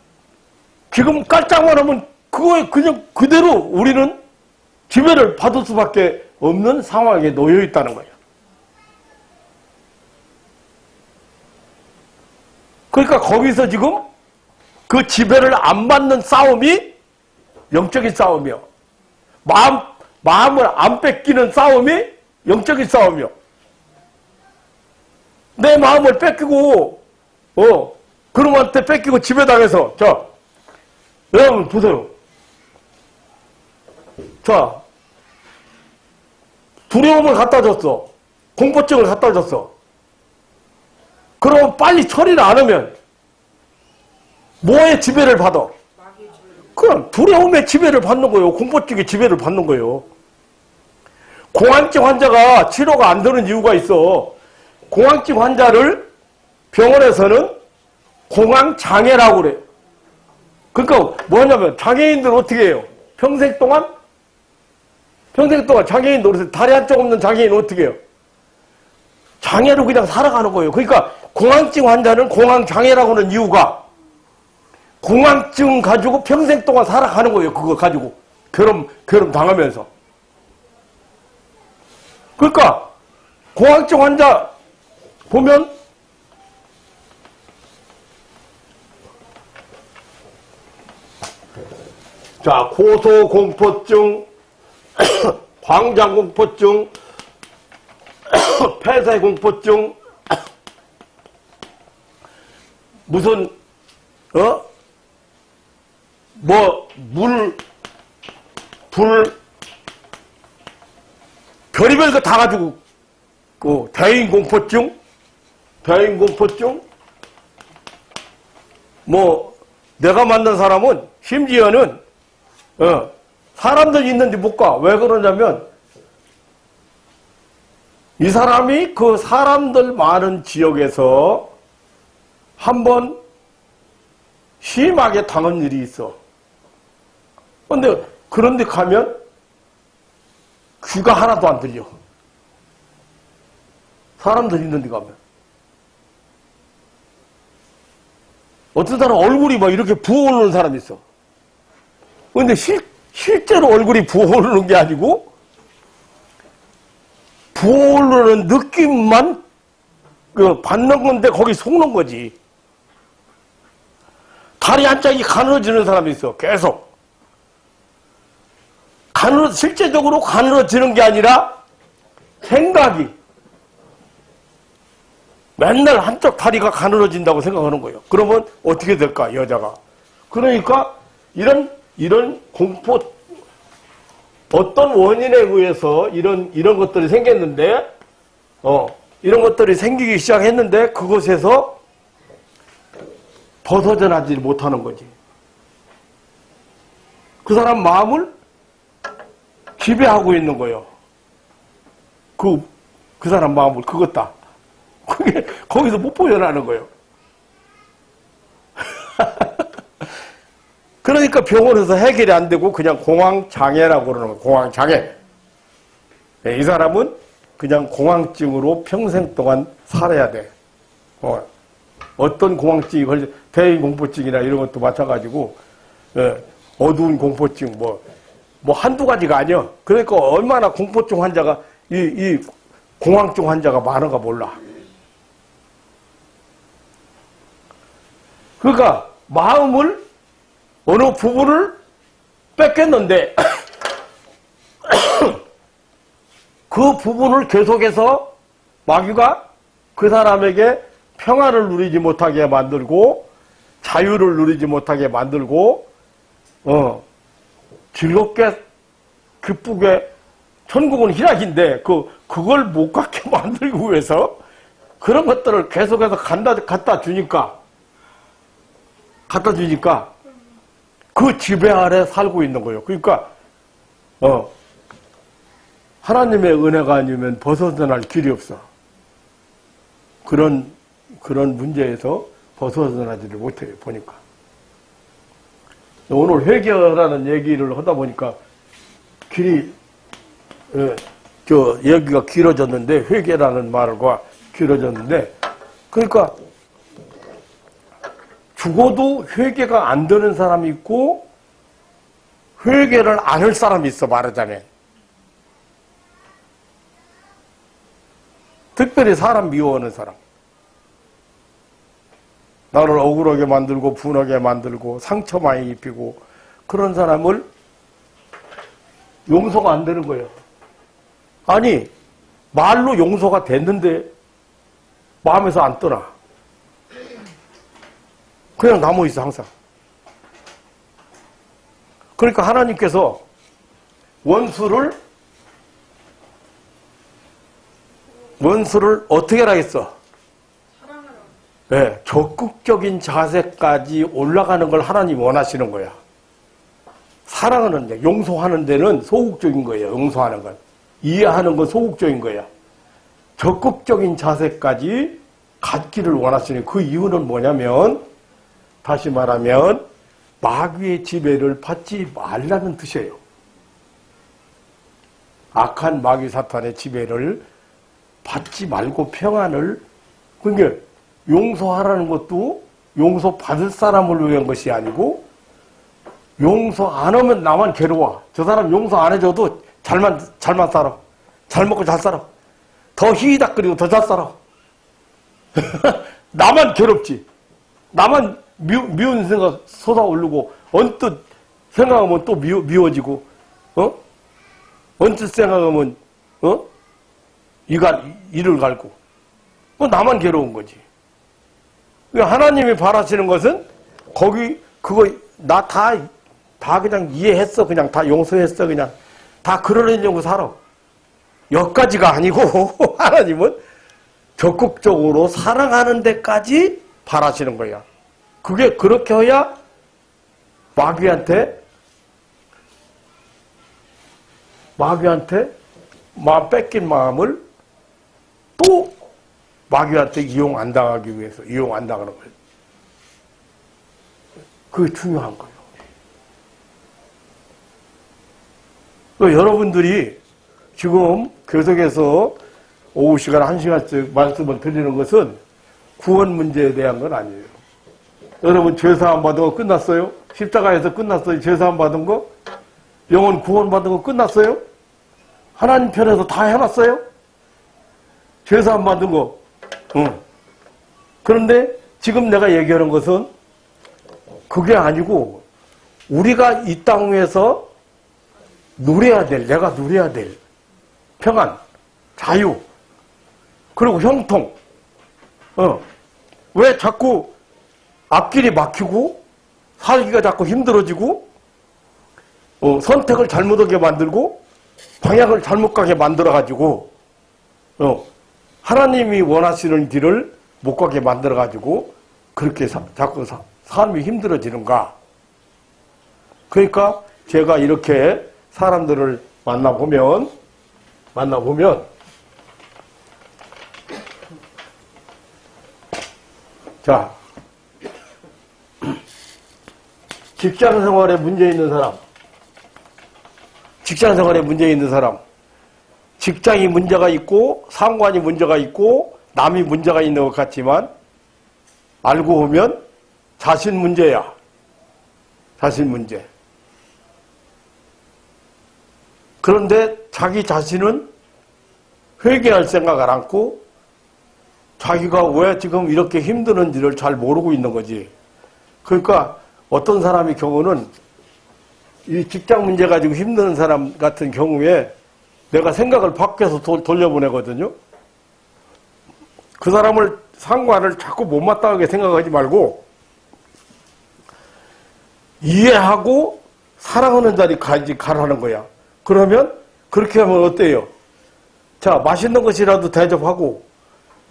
지금 깔짝만 하면 그거에 그냥 그대로 우리는 지배를 받을 수밖에 없는 상황에 놓여 있다는 거예요. 그러니까 거기서 지금 그 지배를 안 받는 싸움이 영적인 싸움이요. 마음을 안 뺏기는 싸움이 영적인 싸움이요. 내 마음을 뺏기고, 그놈한테 뺏기고 지배당해서, 자, 여러분 보세요. 자, 두려움을 갖다 줬어. 공포증을 갖다 줬어. 그럼 빨리 처리를 안 하면 뭐의 지배를 받아? 그럼 두려움의 지배를 받는 거예요. 공포증의 지배를 받는 거예요. 공황증 환자가 치료가 안 되는 이유가 있어. 공황증 환자를 병원에서는 공황장애라고 그래. 그러니까 뭐냐면 장애인들은 어떻게 해요? 평생 동안 장애인 노릇을 다리 한쪽 없는 장애인은 어떻게 해요? 장애로 그냥 살아가는 거예요. 그러니까 공황증 환자는 공황장애라고 하는 이유가 공황증 가지고 평생 동안 살아가는 거예요. 그거 가지고 괴롭 당하면서. 그러니까 공황증 환자 보면 자, 고소공포증, 광장공포증, 폐쇄공포증, 무슨 불 별의별 거 다 가지고 대인공포증, 내가 만난 사람은 심지어는 사람들 있는데 못 가. 왜 그러냐면 이 사람이 그 사람들 많은 지역에서 한번 심하게 당한 일이 있어. 근데 그런데 가면 귀가 하나도 안 들려. 사람들 있는 데 가면. 어떤 사람 얼굴이 막 이렇게 부어오르는 사람이 있어. 근데 실제로 얼굴이 부어오르는 게 아니고 부어오르는 느낌만 받는 건데 거기 속는 거지. 다리 한짝이 가늘어지는 사람이 있어. 계속. 실제적으로 가늘어지는 게 아니라 생각이 맨날 한쪽 다리가 가늘어진다고 생각하는 거예요. 그러면 어떻게 될까, 여자가? 그러니까 이런 공포, 어떤 원인에 의해서 이런 것들이 생겼는데, 이런 것들이 생기기 시작했는데, 그것에서 벗어나지 못하는 거지. 그 사람 마음을 지배하고 있는 거예요. 그 사람 마음을, 그것다. 그게 거기서 못 벗어나는 거예요. 그러니까 병원에서 해결이 안 되고 그냥 공황장애라고 그러는 거예요. 공황장애. 이 사람은 그냥 공황증으로 평생 동안 살아야 돼. 어떤 공황증이 걸려, 대인공포증이나 이런 것도 마찬가지고, 어두운 공포증, 한두 가지가 아니야. 그러니까 얼마나 공포증 환자가, 이 공황증 환자가 많은가 몰라. 그러니까 마음을 어느 부분을 뺏겼는데 그 부분을 계속해서 마귀가 그 사람에게 평안을 누리지 못하게 만들고 자유를 누리지 못하게 만들고 즐겁게 기쁘게 천국은 희락인데 그걸 못 갖게 만들기 위해서 그런 것들을 계속해서 갖다 주니까 그 지배 아래 살고 있는 거예요. 그러니까 하나님의 은혜가 아니면 벗어날 길이 없어. 그런 문제에서 벗어나지를 못해요. 보니까 오늘 회개라는 얘기를 하다 보니까 여기가 길어졌는데, 회개라는 말과 길어졌는데, 그러니까 죽어도 회개가 안 되는 사람이 있고 회개를 안 할 사람이 있어, 말하자면. 특별히 사람 미워하는 사람. 나를 억울하게 만들고 분하게 만들고 상처 많이 입히고 그런 사람을 용서가 안 되는 거예요. 아니, 말로 용서가 됐는데 마음에서 안 떠나. 그냥 남아있어, 항상. 그러니까 하나님께서 원수를 어떻게 하라겠어? 네, 적극적인 자세까지 올라가는 걸 하나님이 원하시는 거야. 사랑하는 데, 용서하는 데는 소극적인 거예요. 용서하는 건. 이해하는 건 소극적인 거야. 적극적인 자세까지 갖기를 원하시는 그 이유는 뭐냐면, 다시 말하면 마귀의 지배를 받지 말라는 뜻이에요. 악한 마귀 사탄의 지배를 받지 말고 평안을, 그러니까 용서하라는 것도 용서받을 사람을 위한 것이 아니고, 용서 안 하면 나만 괴로워. 저 사람 용서 안 해줘도 잘만 살아. 잘 먹고 잘 살아. 더 희희닥거리고 더 잘 살아. 나만 괴롭지. 나만 미운 생각 솟아오르고 언뜻 생각하면 또 미워지고, 언뜻 생각하면, 이를 갈고. 나만 괴로운 거지. 하나님이 바라시는 것은, 다 그냥 이해했어. 그냥 다 용서했어. 그냥. 다 그러려고 살아. 여기까지가 아니고, 하나님은 적극적으로 사랑하는 데까지 바라시는 거야. 그게 그렇게 해야 마귀한테 마음 뺏긴 마음을 또 마귀한테 이용 안 당하기 위해서 이용 안 당하는 거예요. 그게 중요한 거예요. 여러분들이 지금 교석에서 오후 시간 1시간씩 말씀을 드리는 것은 구원 문제에 대한 건 아니에요. 여러분 죄사함 받은 거 끝났어요? 십자가에서 끝났어요? 죄사함 받은 거? 영혼 구원 받은 거 끝났어요? 하나님 편에서 다 해놨어요? 죄사함 받은 거. 응. 그런데 지금 내가 얘기하는 것은 그게 아니고 우리가 이 땅 위에서 내가 누려야 될 평안, 자유, 그리고 형통. 왜 자꾸 앞길이 막히고 살기가 자꾸 힘들어지고 선택을 잘못하게 만들고 방향을 잘못 가게 만들어가지고 하나님이 원하시는 길을 못 가게 만들어가지고 그렇게 자꾸 삶이 힘들어지는가. 그러니까 제가 이렇게 사람들을 만나보면 자, 직장생활에 문제 있는 사람, 직장이 문제가 있고 상관이 문제가 있고 남이 문제가 있는 것 같지만 알고 보면 자신 문제야. 자신 문제. 그런데 자기 자신은 회개할 생각을 않고 자기가 왜 지금 이렇게 힘드는지를 잘 모르고 있는 거지. 그러니까 어떤 사람의 경우는 이 직장 문제 가지고 힘드는 사람 같은 경우에 내가 생각을 밖에서 돌려보내거든요. 그 사람을 상관을 자꾸 못마땅하게 생각하지 말고 이해하고 사랑하는 자리 가라는 거야. 그러면 그렇게 하면 어때요? 자, 맛있는 것이라도 대접하고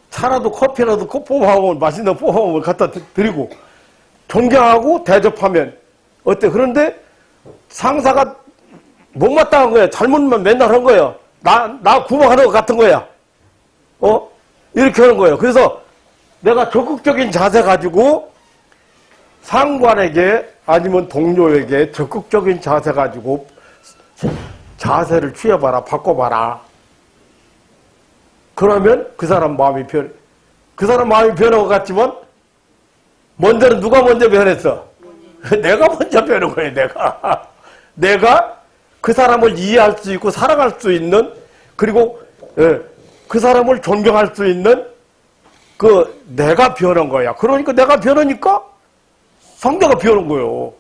차라도 커피라도 뽑아오면 맛있는 거 뽑아오면 갖다 드리고 존경하고 대접하면 어때? 그런데 상사가 못마땅한 거야. 잘못만 맨날 한 거야. 나 구박하는 것 같은 거야. 이렇게 하는 거예요. 그래서 내가 적극적인 자세 가지고 상관에게 아니면 동료에게 적극적인 자세 가지고 자세를 취해봐라. 바꿔봐라. 그러면 그 사람 마음이 변한 것 같지만 먼저는 누가 먼저 변했어? 내가 먼저 변한 거예요. 내가 그 사람을 이해할 수 있고 사랑할 수 있는 그리고 그 사람을 존경할 수 있는 내가 변한 거야. 그러니까 내가 변하니까 상대가 변한 거예요.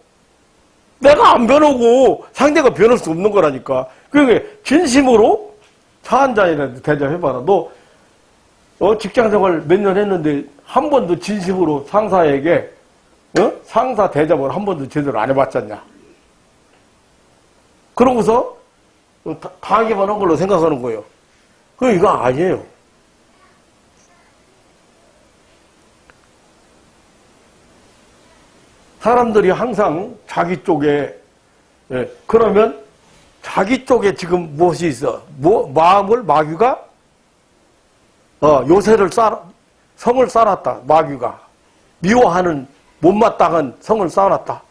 내가 안 변하고 상대가 변할 수 없는 거라니까. 그러니까 진심으로 차 한 잔이라도 대접해봐라. 너 직장생활 몇 년 했는데 한 번도 진심으로 상사에게 상사 대접을 한 번도 제대로 안 해봤잖냐. 그러고서 당하기만 한 걸로 생각하는 거예요. 그럼 이거 아니에요. 사람들이 항상 자기 쪽에 그러면 자기 쪽에 지금 무엇이 있어? 마음을 마귀가 성을 쌓았다. 마귀가 미워하는 못마땅한 성을 쌓아놨다.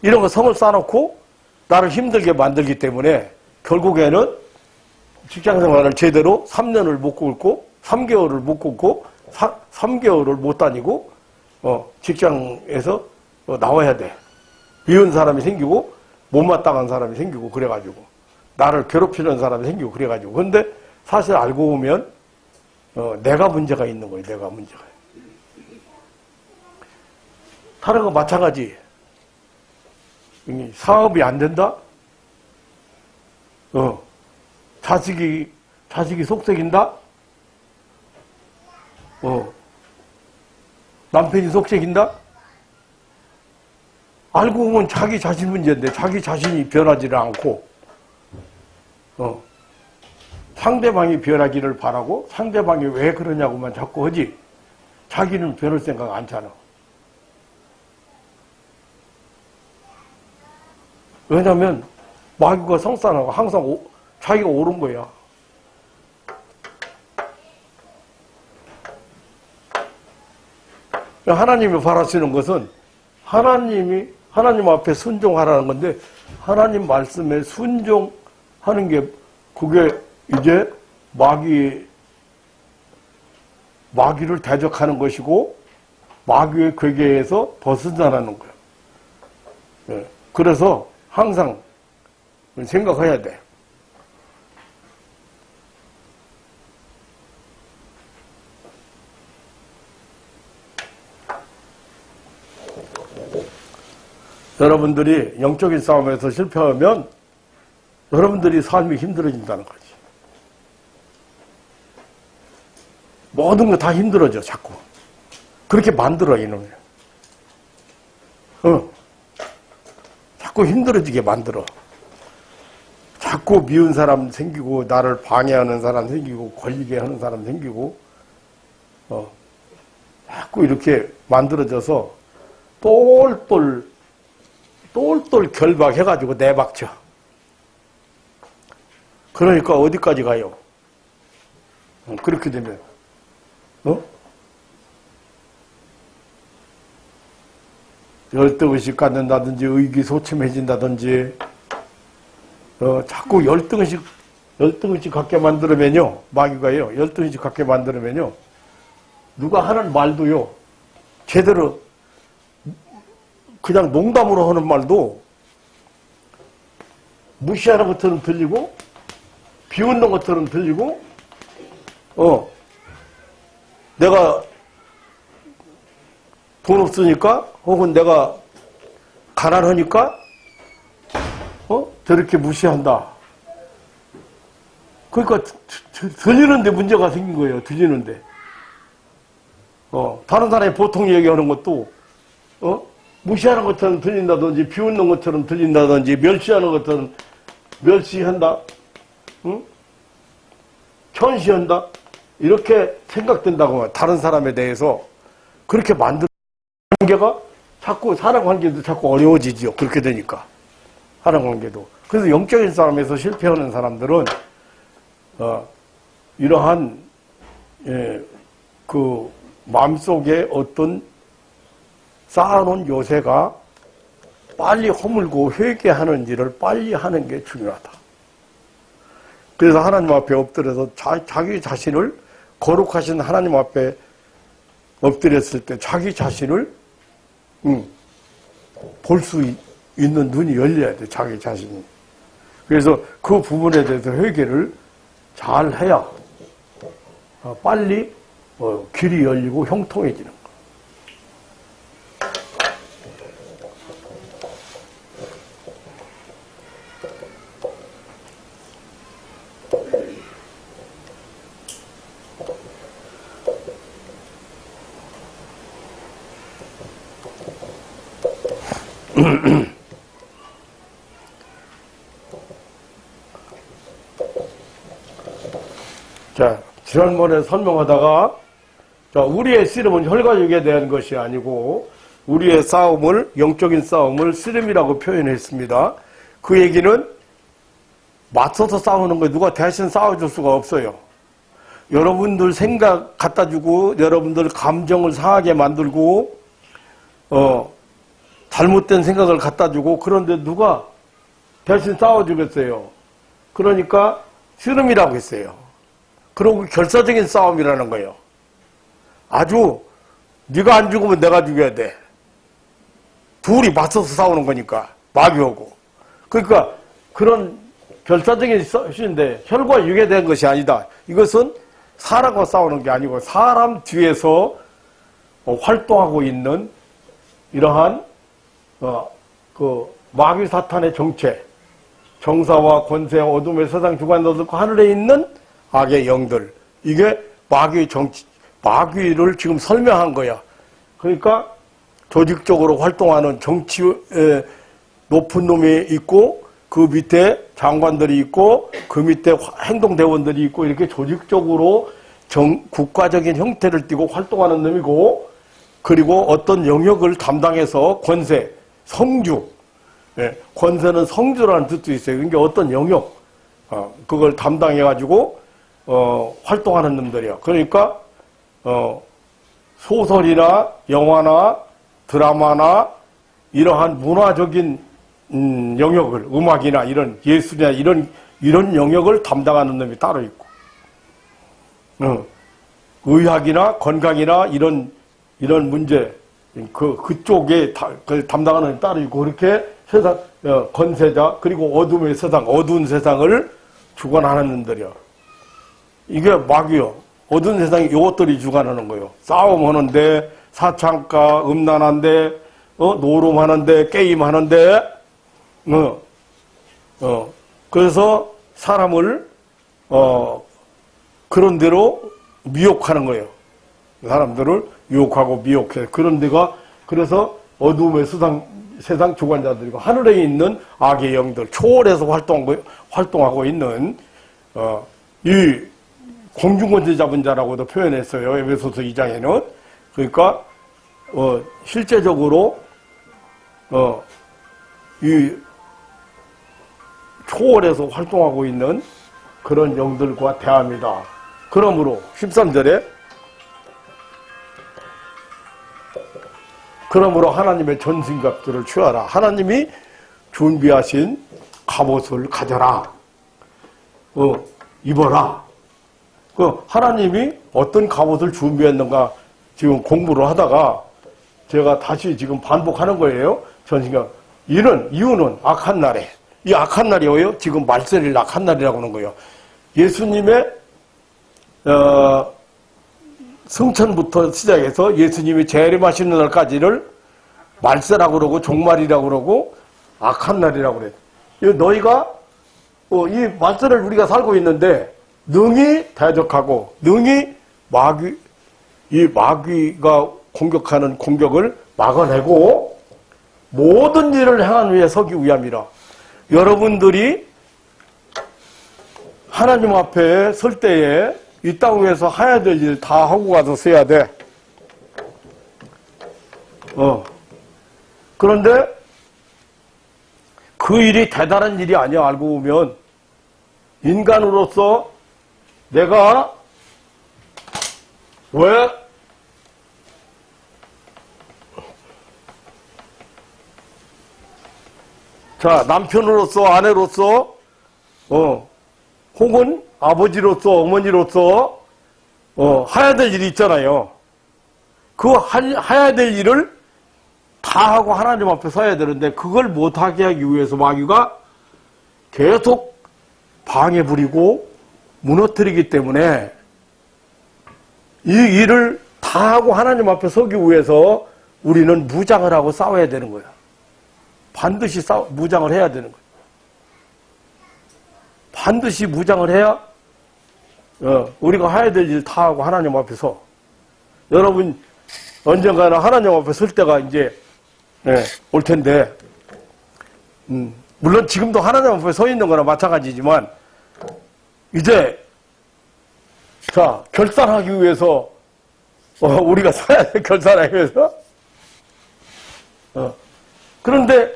이런 거 성을 쌓아놓고 나를 힘들게 만들기 때문에 결국에는 직장생활을 제대로 3년을 못 굶고 3개월을 못 굶고 3개월을 못 다니고 직장에서 나와야 돼. 미운 사람이 생기고 못마땅한 사람이 생기고 그래가지고 나를 괴롭히는 사람이 생기고 그래가지고 근데 사실 알고 보면 내가 문제가 있는 거예요. 내가 문제가. 다른 거 마찬가지. 사업이 안 된다? 자식이 속색인다? 남편이 속색인다? 알고 보면 자기 자신 문제인데 자기 자신이 변하지를 않고 상대방이 변하기를 바라고 상대방이 왜 그러냐고만 자꾸 하지 자기는 변할 생각 않잖아. 왜냐하면 마귀가 성산하고 항상 자기가 옳은 거야. 하나님이 바라시는 것은 하나님 앞에 순종하라는 건데 하나님 말씀에 순종하는 게 그게 이제 마귀를 대적하는 것이고 마귀의 괴계에서 벗어나라는 거예요. 예. 그래서 항상 생각해야 돼. 여러분들이 영적인 싸움에서 실패하면 여러분들이 삶이 힘들어진다는 거지. 모든 거 다 힘들어져, 자꾸. 그렇게 만들어, 이놈이. 자꾸 힘들어지게 만들어. 자꾸 미운 사람 생기고, 나를 방해하는 사람 생기고, 걸리게 하는 사람 생기고, 자꾸 이렇게 만들어져서 똘똘 결박해가지고 내박쳐. 그러니까 어디까지 가요? 그렇게 되면, 열등의식 갖는다든지, 의기소침해진다든지, 자꾸 열등의식 갖게 만들면요, 마귀가요, 열등의식 갖게 만들면요, 누가 하는 말도요, 제대로, 그냥 농담으로 하는 말도 무시하는 것처럼 들리고 비웃는 것처럼 들리고 내가 돈 없으니까 혹은 내가 가난하니까 저렇게 무시한다. 그러니까 들리는데 문제가 생긴 거예요. 들리는데 다른 사람이 보통 얘기하는 것도 무시하는 것처럼 들린다든지 비웃는 것처럼 들린다든지 멸시하는 것처럼 멸시한다, 현시한다 이렇게 생각된다고 다른 사람에 대해서 그렇게 만드는 관계가 자꾸 사람관계도 자꾸 어려워지죠. 그렇게 되니까 사람관계도. 그래서 영적인 싸움에서 실패하는 사람들은 이러한 그 마음속에 어떤 쌓아놓은 요새가 빨리 허물고 회개하는 일을 빨리 하는 게 중요하다. 그래서 하나님 앞에 엎드려서 자기 자신을 거룩하신 하나님 앞에 엎드렸을 때 자기 자신을 볼 수 있는 눈이 열려야 돼. 자기 자신이. 그래서 그 부분에 대해서 회개를 잘 해야 빨리 길이 열리고 형통해지는 거예요. 자, 지난번에 설명하다가 우리의 씨름은 혈과육에 대한 것이 아니고 우리의 싸움을 영적인 싸움을 씨름이라고 표현했습니다. 그 얘기는 맞서서 싸우는 거 누가 대신 싸워줄 수가 없어요. 여러분들 생각 갖다 주고 여러분들 감정을 상하게 만들고 잘못된 생각을 갖다 주고 그런데 누가 대신 싸워주겠어요. 그러니까 씨름이라고 했어요. 그리고 결사적인 싸움이라는 거예요. 아주 네가 안 죽으면 내가 죽여야 돼. 둘이 맞서서 싸우는 거니까 마귀하고. 그러니까 그런 결사적인 싸움인데 혈과 육에 대한 것이 아니다. 이것은 사람과 싸우는 게 아니고 사람 뒤에서 활동하고 있는 이러한 그 마귀 사탄의 정체 정사와 권세, 어둠의 세상 주관자들, 하늘에 있는 악의 영들. 이게 마귀의 마귀를 지금 설명한 거야. 그러니까 조직적으로 활동하는 정치에 높은 놈이 있고, 그 밑에 장관들이 있고, 그 밑에 행동대원들이 있고, 이렇게 조직적으로 국가적인 형태를 띠고 활동하는 놈이고, 그리고 어떤 영역을 담당해서 권세, 성주, 권세는 성주라는 뜻도 있어요. 그러니까 어떤 영역, 그걸 담당해가지고, 활동하는 놈들이야. 그러니까, 소설이나 영화나 드라마나 이러한 문화적인 영역을, 음악이나 이런 예술이나 이런 영역을 담당하는 놈이 따로 있고, 의학이나 건강이나 이런 문제, 그쪽에 그걸 담당하는 놈이 따로 있고, 그렇게 세상, 권세자, 그리고 어둠의 세상, 어두운 세상을 주관하는 놈들이야. 이게 마귀요. 어두운 세상이 이것들이 주관하는 거예요. 싸움하는데, 사창가, 음란한데, 노름하는데, 게임하는데, 그래서 사람을, 그런 대로 미혹하는 거예요. 사람들을 유혹하고 미혹해. 그런 데가, 그래서 어둠의 세상 주관자들이고, 하늘에 있는 악의 영들, 초월해서 활동하고 있는, 이 공중권세 잡은 자라고도 표현했어요. 에베소서 2장에는. 그러니까, 실제적으로, 이 초월해서 활동하고 있는 그런 영들과 대합니다. 그러므로 13절에 그러므로 하나님의 전신갑주를 취하라. 하나님이 준비하신 갑옷을 가져라. 입어라. 하나님이 어떤 갑옷을 준비했는가 지금 공부를 하다가 제가 다시 지금 반복하는 거예요. 전신갑. 이유는 악한 날에. 이 악한 날이 뭐예요? 지금 말세일 악한 날이라고 하는 거예요. 예수님의 승천부터 시작해서 예수님이 재림하시는 날까지를 말세라고 그러고 종말이라고 그러고 악한 날이라고 그래요. 너희가 이 말세를 우리가 살고 있는데 능히 대적하고 능히 마귀가 공격하는 공격을 막아내고 모든 일을 행한 후에 서기 위함이라. 여러분들이 하나님 앞에 설 때에 이 땅 위에서 해야 될 일 다 하고 가서 서야 돼. 그런데 그 일이 대단한 일이 아니야. 알고 보면 인간으로서 내가 왜 남편으로서 아내로서 혹은 아버지로서 어머니로서 해야 될 일이 있잖아요. 그 해야 될 일을 다 하고 하나님 앞에 서야 되는데 그걸 못하게 하기 위해서 마귀가 계속 방해 부리고 무너뜨리기 때문에 이 일을 다 하고 하나님 앞에 서기 위해서 우리는 무장을 하고 싸워야 되는 거야. 반드시 무장을 해야 되는 거야. 반드시 무장을 해야 우리가 해야 될 일 다 하고 하나님 앞에 서. 여러분 언젠가는 하나님 앞에 설 때가 이제 올 텐데 물론 지금도 하나님 앞에 서 있는 거나 마찬가지지만 이제 결산하기 위해서 우리가 서야 돼. 결산하기 위해서 그런데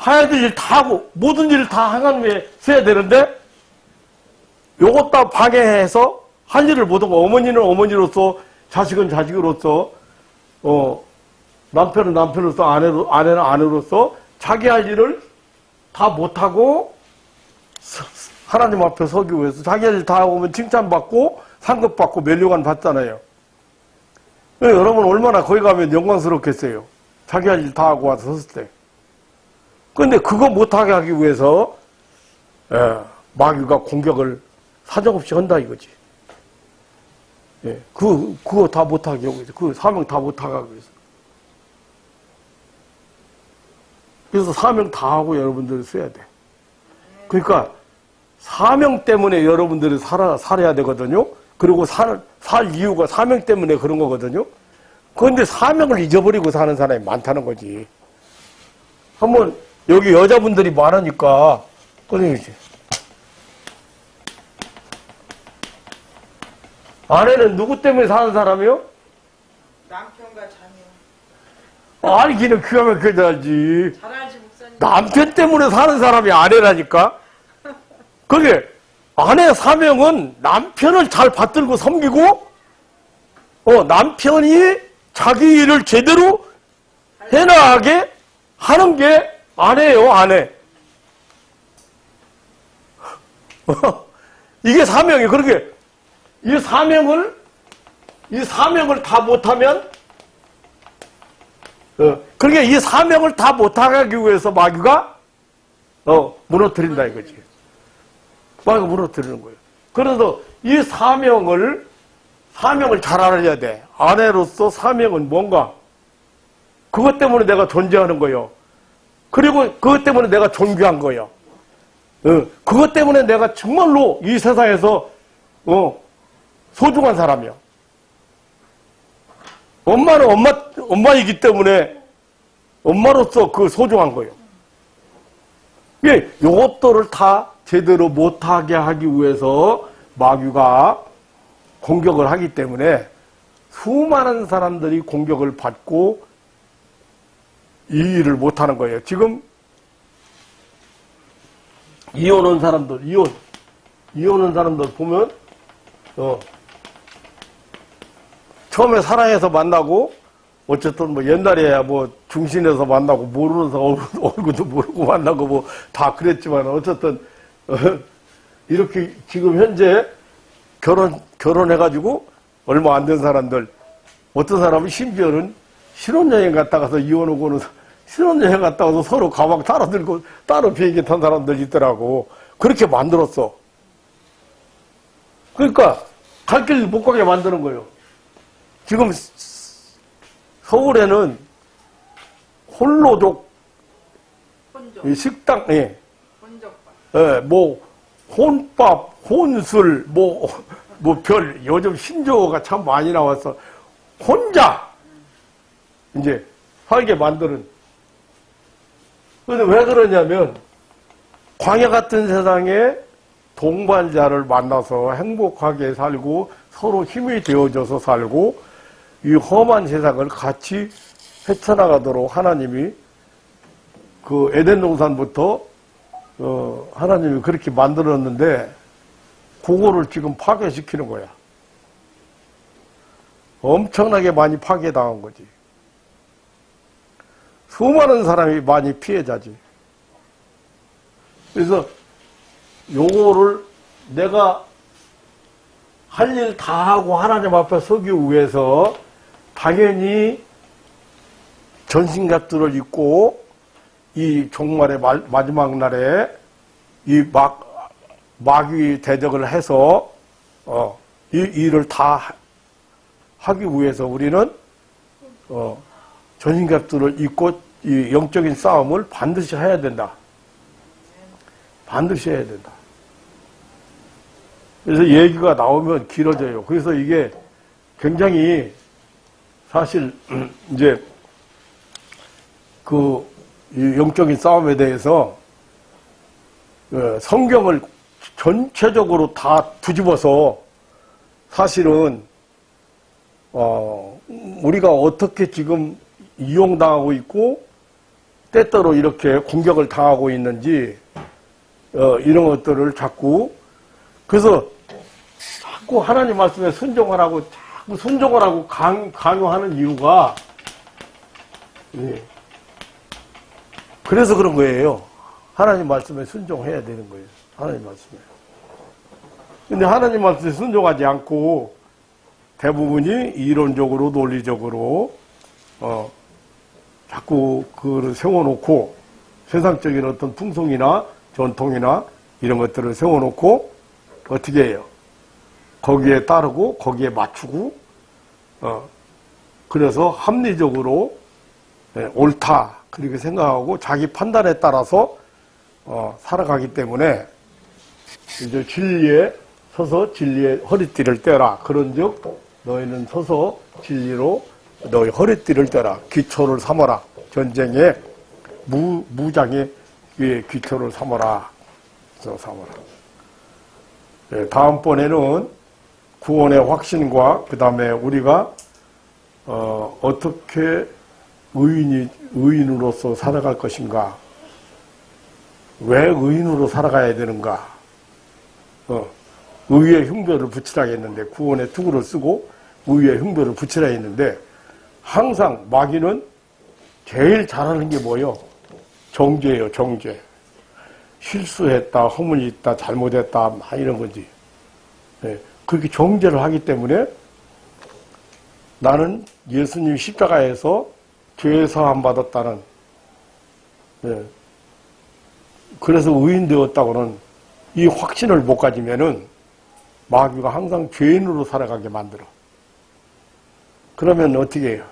해야 될 일 다 하고 모든 일을 다 행한 후에 서야 되는데 요것 다 방해해서 할 일을 못하고 어머니는 어머니로서 자식은 자식으로서 남편은 남편으로서 아내는 아내로서 자기 할 일을 다 못하고 하나님 앞에 서기 위해서 자기 할 일 다 하고 오면 칭찬받고 상급받고 멸류관 받잖아요. 여러분 얼마나 거기 가면 영광스럽겠어요. 자기 할 일 다 하고 와서 섰을 때. 그런데 그거 못하게 하기 위해서 마귀가 공격을 사정없이 한다 이거지. 그거 다 못하게 하기 위해서. 그 사명 다 못하게 하기 위해서. 그래서 사명 다 하고 여러분들 써야 돼. 그러니까 사명 때문에 여러분들이 살아야 되거든요. 그리고 살 이유가 사명 때문에 그런 거거든요. 그런데 사명을 잊어버리고 사는 사람이 많다는 거지. 한번 여기 여자분들이 많으니까 그러지. 아내는 누구 때문에 사는 사람이요? 남편과 자녀. 아니 그냥 그가 막혀야 알지. 잘 알지 목사님. 남편 때문에 사는 사람이 아내라니까. 그게 아내 사명은 남편을 잘 받들고 섬기고 남편이 자기 일을 제대로 해나가게 하는 게 아내예요, 아내. 이게 사명이. 그렇게 이 사명을 다 못하면 그러니까 이 사명을 다 못하기 위해서 마귀가 무너뜨린다 이거지. 마귀가 무너뜨리는 거예요. 그래서 이 사명을 잘 알아야 돼. 아내로서 사명은 뭔가? 그것 때문에 내가 존재하는 거예요. 그리고 그것 때문에 내가 존귀한 거예요. 그것 때문에 내가 정말로 이 세상에서 소중한 사람이야. 엄마는 엄마이기 때문에 엄마로서 그 소중한 거예요. 요것들을 다 제대로 못하게 하기 위해서 마귀가 공격을 하기 때문에 수많은 사람들이 공격을 받고 이 일을 못하는 거예요. 지금 이혼한 사람들 보면 처음에 사랑해서 만나고 어쨌든 뭐 옛날에야 뭐 중신에서 만나고 모르는 사람 얼굴도 모르고 만나고 뭐 다 그랬지만 어쨌든 이렇게 지금 현재 결혼해가지고 얼마 안 된 사람들, 어떤 사람은 심지어는 신혼여행 갔다 가서 이혼하고는 신혼여행 갔다 와서 서로 가방 따로 들고 따로 비행기 탄 사람들 있더라고. 그렇게 만들었어. 그러니까 갈 길 못 가게 만드는 거예요. 지금 서울에는 홀로족 혼족. 식당, 혼족밥. 뭐 혼밥, 혼술, 별 요즘 신조어가 참 많이 나왔어. 혼자 이제 살게 만드는. 그런데 왜 그러냐면 광야 같은 세상에 동반자를 만나서 행복하게 살고 서로 힘이 되어줘서 살고 이 험한 세상을 같이 헤쳐나가도록 하나님이 그 에덴 동산부터 하나님이 그렇게 만들었는데 그거를 지금 파괴시키는 거야. 엄청나게 많이 파괴당한 거지. 수많은 사람이 많이 피해자지. 그래서 요거를 내가 할 일 다 하고 하나님 앞에 서기 위해서 당연히 전신갑주를 입고 이 종말의 마지막 날에 이 마귀 대적을 해서 이 일을 다 하기 위해서 우리는 전신갑주를 입고 이 영적인 싸움을 반드시 해야 된다. 반드시 해야 된다. 그래서 얘기가 나오면 길어져요. 그래서 이게 굉장히 사실 이제 그 영적인 싸움에 대해서 성경을 전체적으로 다 뒤집어서 사실은 우리가 어떻게 지금 이용당하고 있고 때때로 이렇게 공격을 당하고 있는지 이런 것들을 자꾸 하나님 말씀에 순종하라고 자꾸 순종하라고 강요하는 이유가 그래서 그런 거예요. 하나님 말씀에 순종해야 되는 거예요. 하나님 말씀에. 근데 하나님 말씀에 순종하지 않고 대부분이 이론적으로 논리적으로 자꾸 그걸 세워놓고 세상적인 어떤 풍속이나 전통이나 이런 것들을 세워놓고 어떻게 해요? 거기에 따르고 거기에 맞추고 그래서 합리적으로 옳다 그렇게 생각하고 자기 판단에 따라서 살아가기 때문에 이제 진리에 서서 진리에 허리띠를 떼라. 그런즉 너희는 서서 진리로 너희 허리띠를 떼라. 기초를 삼아라. 전쟁에 무장의 기초를 삼아라. 삼아라. 예, 다음번에는 구원의 확신과 그 다음에 우리가 어떻게 의인으로서 살아갈 것인가, 왜 의인으로 살아가야 되는가, 의의 흉배를 붙이라 했는데, 구원의 투구를 쓰고 의의 흉배를 붙이라 했는데, 항상 마귀는 제일 잘하는 게 뭐예요? 정죄예요, 정죄. 실수했다, 허물이 있다, 잘못했다, 막 이런 거지. 예, 그렇게 정죄를 하기 때문에 나는 예수님 십자가에서 죄 사함 받았다는, 예, 그래서 의인 되었다고는 이 확신을 못 가지면은 마귀가 항상 죄인으로 살아가게 만들어. 그러면 어떻게 해요?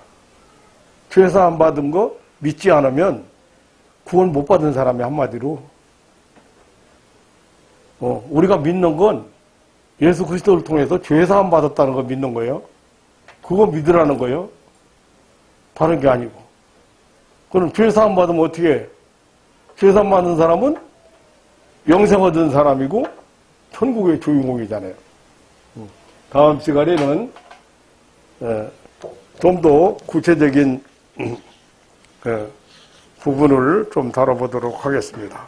죄 사함 받은 거 믿지 않으면 구원 못 받은 사람이 한마디로, 우리가 믿는 건 예수 그리스도를 통해서 죄 사함 받았다는 거 믿는 거예요. 그거 믿으라는 거예요. 다른 게 아니고. 그럼 죄 사함 받으면 어떻게 해? 죄 사함 받는 사람은 영생 얻은 사람이고 천국의 주인공이잖아요. 다음 시간에는 좀 더 구체적인 부분을 좀 다뤄보도록 하겠습니다.